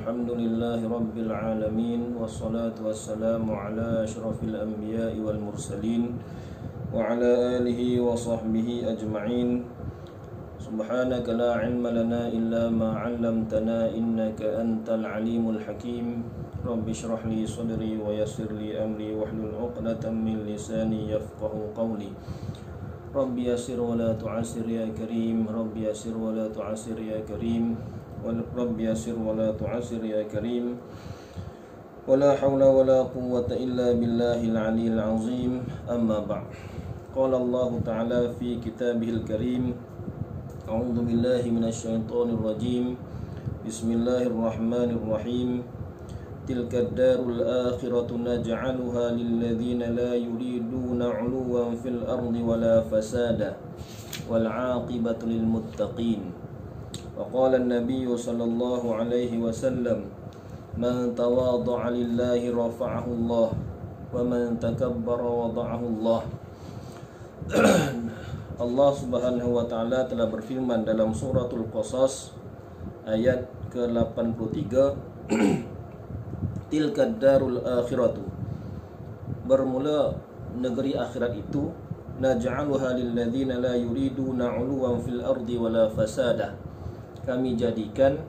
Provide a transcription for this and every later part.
Alhamdulillahi Rabbil Alamin. Wassalatu wassalamu ala ashrafil anbiya'i wal mursalin wa ala alihi wa sahbihi ajma'in. Subhanaka la ilma lana illa ma 'allamtana innaka antal alimul hakim. Rabbi shrah li sadri wa yassir li amri wahlul 'uqdatam min lisani yafqahu qawli. Rabbi yassir wa la tu'assir ya karim. Rabbi yassir wa la tu'assir ya karim. Rabbi yassir wa la tu'assir ya karim. Wa la hawla wa la quwwata illa billahil aliyyil azim. Amma ba'd. Qala Allah Ta'ala fi kitabihil karim. A'udzu billahi minasyaitonir rajim. Bismillahirrahmanirrahim. Tilka ad-darul akhiratu naj'aluha lil ladzina la yuriduna 'uluwan fil ardi wala fasada wal 'aqibatu lil muttaqin. وقال النبي صلى الله عليه وسلم من تواضع لله رفعه الله ومن تكبر وضعه الله. Allah Subhanahu wa taala telah berfirman dalam suratul Qasas ayat ke-83, Tilka darul akhiratu, bermula negeri akhirat itu, naj'aluha lil ladzina la yuriduna 'uluwan fil ardi wala fasada, kami jadikan,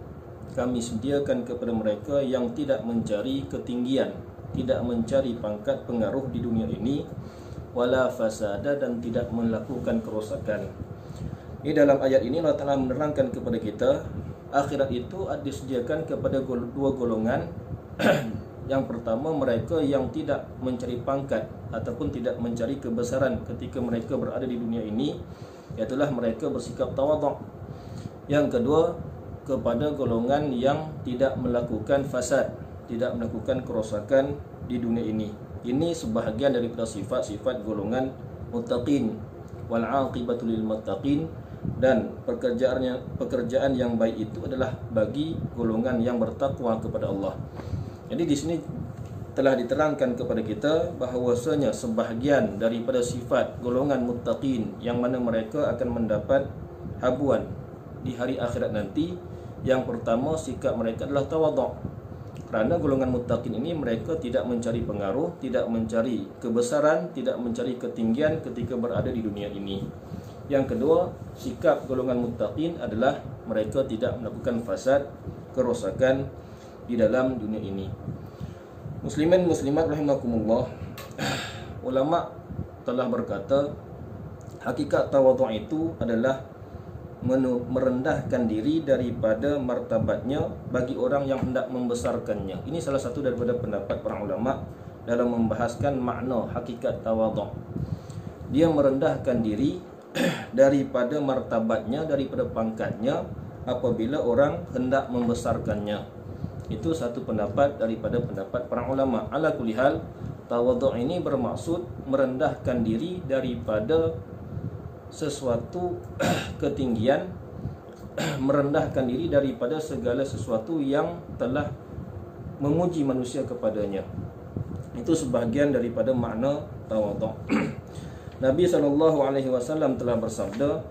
kami sediakan kepada mereka yang tidak mencari ketinggian, tidak mencari pangkat pengaruh di dunia ini, wala fasada, dan tidak melakukan kerosakan. Di dalam ayat ini Allah Ta'ala menerangkan kepada kita, akhirat itu disediakan kepada dua golongan. Yang pertama, mereka yang tidak mencari pangkat ataupun tidak mencari kebesaran ketika mereka berada di dunia ini, iaitulah mereka bersikap tawadhu'. Yang kedua, kepada golongan yang tidak melakukan fasad, tidak melakukan kerosakan di dunia ini. Ini sebahagian daripada sifat-sifat golongan muttaqin. Wal 'aqibatu lil muttaqin, dan pekerjaan yang baik itu adalah bagi golongan yang bertakwa kepada Allah. Jadi di sini telah diterangkan kepada kita bahawasanya sebahagian daripada sifat golongan muttaqin yang mana mereka akan mendapat habuan di hari akhirat nanti. Yang pertama, sikap mereka adalah tawadhu'. Kerana golongan muttaqin ini mereka tidak mencari pengaruh, tidak mencari kebesaran, tidak mencari ketinggian ketika berada di dunia ini. Yang kedua, sikap golongan muttaqin adalah mereka tidak melakukan fasad, kerosakan di dalam dunia ini. Muslimin muslimat rahimakumullah, ulama telah berkata, hakikat tawadhu' itu adalah merendahkan diri daripada martabatnya bagi orang yang hendak membesarkannya. Ini salah satu daripada pendapat para ulama dalam membahaskan makna hakikat tawadhu'. Dia merendahkan diri daripada martabatnya, daripada pangkatnya apabila orang hendak membesarkannya. Itu satu pendapat daripada pendapat para ulama. Ala kulli hal, tawadhu' ini bermaksud merendahkan diri daripada sesuatu ketinggian, merendahkan diri daripada segala sesuatu yang telah memuji manusia kepadanya. Itu sebahagian daripada makna tawadhu'. Nabi SAW telah bersabda,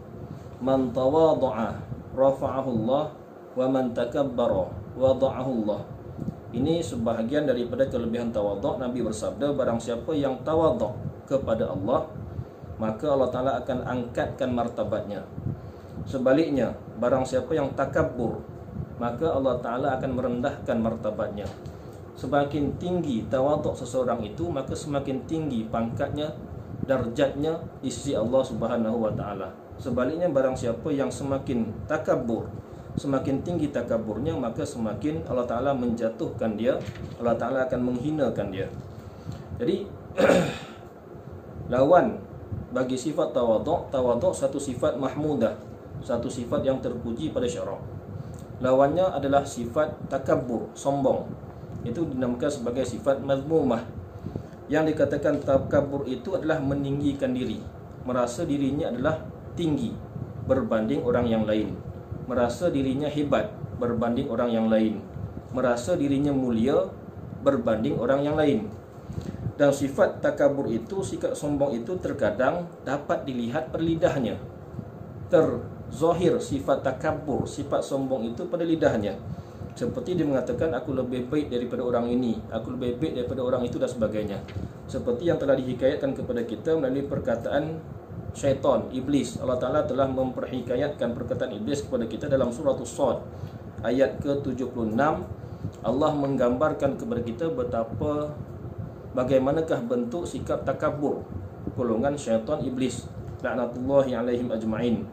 man tawadhu'a rafa'ahu Allah wa man takabbara wada'ahu Allah. Ini sebahagian daripada kelebihan tawadhu'. Nabi bersabda, barang siapa yang tawadhu' kepada Allah, maka Allah Ta'ala akan angkatkan martabatnya. Sebaliknya, barang siapa yang takabbur, maka Allah Ta'ala akan merendahkan martabatnya. Semakin tinggi tawadhu' seseorang itu, maka semakin tinggi pangkatnya, darjatnya di sisi Allah Subhanahu wa Ta'ala. Sebaliknya, barang siapa yang semakin takabbur, semakin tinggi takabburnya, maka semakin Allah Ta'ala menjatuhkan dia, Allah Ta'ala akan menghinakan dia. Jadi lawan bagi sifat tawadhu' satu sifat mahmudah, satu sifat yang terpuji pada syarak. Lawannya adalah sifat takabbur, sombong. Itu dinamakan sebagai sifat mazmumah. Yang dikatakan takabbur itu adalah meninggikan diri, merasa dirinya adalah tinggi berbanding orang yang lain, merasa dirinya hebat berbanding orang yang lain, merasa dirinya mulia berbanding orang yang lain. Dan sifat takabur itu, sikap sombong itu terkadang dapat dilihat per lidahnya. Terzahir sifat takabur, sifat sombong itu pada lidahnya. Seperti dia mengatakan, aku lebih baik daripada orang ini, aku lebih baik daripada orang itu dan sebagainya. Seperti yang telah dihikayatkan kepada kita melalui perkataan syaitan, iblis. Allah Ta'ala telah memperhikayatkan perkataan iblis kepada kita dalam surah As-Sad ayat ke-76. Allah menggambarkan kepada kita betapa bagaimanakah bentuk sikap takabur golongan syaitan iblis, laknatullahi alaihim ajma'in.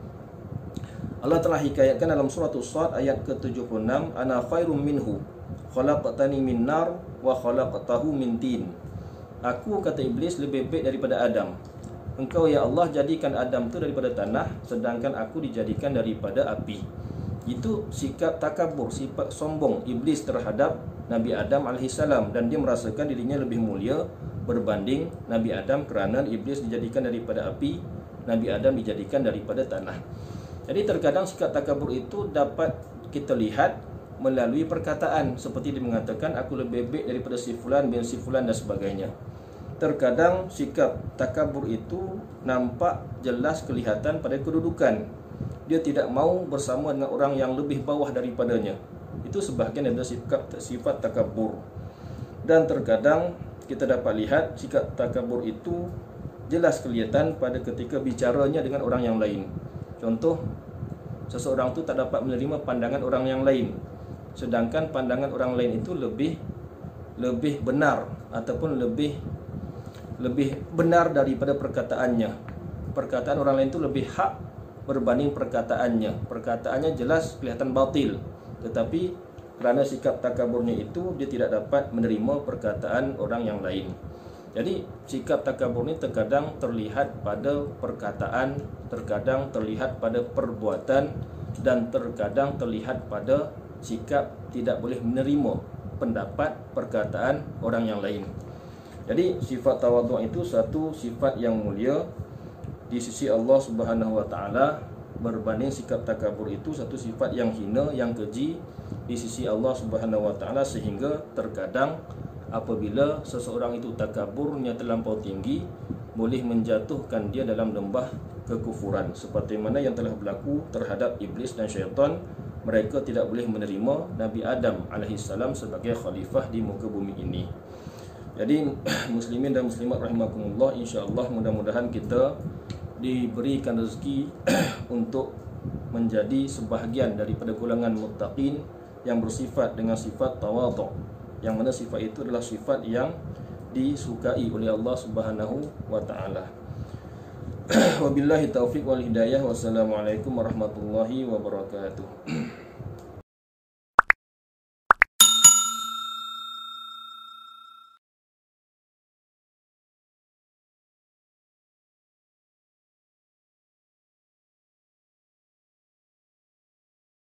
Allah telah hikayatkan dalam surah As-Sad ayat ke-76, ana khairum minhu khalaqtani min nar wa khalaqtahu min tin. Aku, kata iblis, lebih baik daripada Adam. Engkau ya Allah jadikan Adam itu daripada tanah, sedangkan aku dijadikan daripada api. Itu sikap takabur, sifat sombong iblis terhadap Nabi Adam alaihissalam, dan dia merasakan dirinya lebih mulia berbanding Nabi Adam kerana iblis dijadikan daripada api, Nabi Adam dijadikan daripada tanah. Jadi terkadang sikap takabur itu dapat kita lihat melalui perkataan, seperti dia mengatakan, aku lebih baik daripada si fulan bin si fulan dan sebagainya. Terkadang sikap takabur itu nampak jelas kelihatan pada kedudukan. Dia tidak mau bersama dengan orang yang lebih bawah daripadanya. Itu sebahagian daripada sifat takabur. Dan terkadang kita dapat lihat sikap takabur itu jelas kelihatan pada ketika bicaranya dengan orang yang lain. Contoh, seseorang itu tak dapat menerima pandangan orang yang lain, sedangkan pandangan orang lain itu lebih benar ataupun lebih benar daripada perkataannya. Perkataan orang lain itu lebih hak berbanding perkataannya. Perkataannya jelas kelihatan batil, tetapi kerana sikap takaburnya itu dia tidak dapat menerima perkataan orang yang lain. Jadi sikap takabur ini terkadang terlihat pada perkataan, terkadang terlihat pada perbuatan, dan terkadang terlihat pada sikap tidak boleh menerima pendapat perkataan orang yang lain. Jadi sifat tawadhu itu satu sifat yang mulia di sisi Allah Subhanahu wa taala, berbanding sikap takabur itu satu sifat yang hina, yang keji di sisi Allah Subhanahu wa taala, sehingga terkadang apabila seseorang itu takaburnya terlampau tinggi, boleh menjatuhkan dia dalam lembah kekufuran, seperti mana yang telah berlaku terhadap iblis dan syaitan. Mereka tidak boleh menerima Nabi Adam alaihissalam sebagai khalifah di muka bumi ini. Jadi muslimin dan muslimat rahimakumullah, insya-Allah mudah-mudahan kita diberikan rezeki untuk menjadi sebahagian daripada golongan muttaqin yang bersifat dengan sifat tawadhu, yang mana sifat itu adalah sifat yang disukai oleh Allah Subhanahu wa taala. Wabillahi taufiq wal hidayah. Wassalamualaikum warahmatullahi wabarakatuh.